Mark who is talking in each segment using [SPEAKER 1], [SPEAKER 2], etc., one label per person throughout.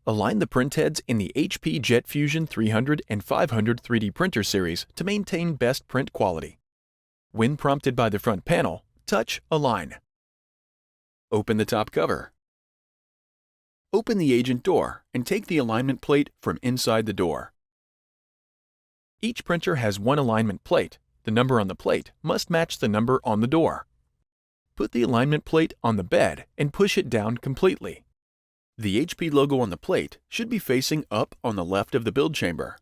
[SPEAKER 1] Align the printheads in the HP Jet Fusion 300 and 500 3D printer series to maintain best print quality. When prompted by the front panel, touch Align. Open the top cover. Open the agent door and take the alignment plate from inside the door. Each printer has one alignment plate. The number on the plate must match the number on the door. Put the alignment plate on the bed and push it down completely. The HP logo on the plate should be facing up on the left of the build chamber.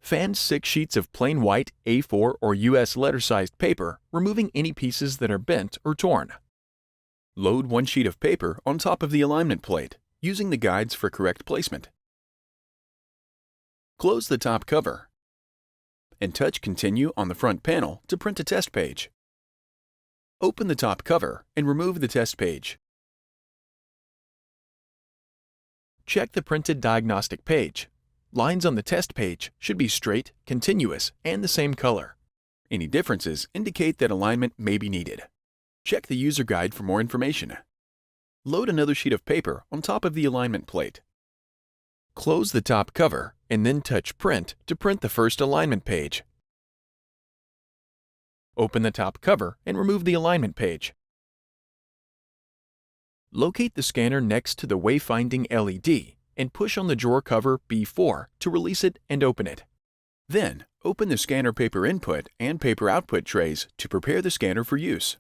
[SPEAKER 1] Fan 6 sheets of plain white A4 or US letter-sized paper, removing any pieces that are bent or torn. Load one sheet of paper on top of the alignment plate, using the guides for correct placement. Close the top cover and touch Continue on the front panel to print a test page. Open the top cover and remove the test page. Check the printed diagnostic page. Lines on the test page should be straight, continuous, and the same color. Any differences indicate that alignment may be needed. Check the user guide for more information. Load another sheet of paper on top of the alignment plate. Close the top cover and then touch Print to print the first alignment page. Open the top cover and remove the alignment page. Locate the scanner next to the wayfinding LED and push on the drawer cover B4 to release it and open it. Then, open the scanner paper input and paper output trays to prepare the scanner for use.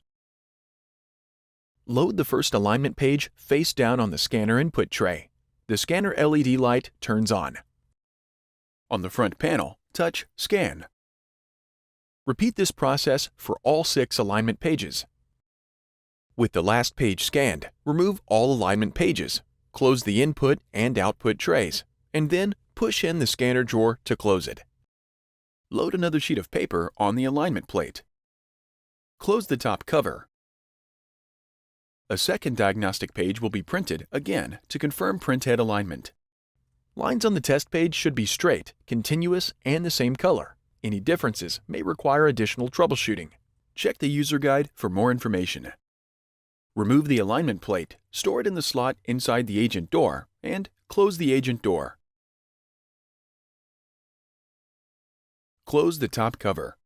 [SPEAKER 1] Load the first alignment page face down on the scanner input tray. The scanner LED light turns on. On the front panel, touch Scan. Repeat this process for all 6 alignment pages. With the last page scanned, remove all alignment pages, close the input and output trays, and then push in the scanner drawer to close it. Load another sheet of paper on the alignment plate. Close the top cover. A second diagnostic page will be printed again to confirm printhead alignment. Lines on the test page should be straight, continuous, and the same color. Any differences may require additional troubleshooting. Check the user guide for more information. Remove the alignment plate, store it in the slot inside the agent door, and close the agent door. Close the top cover.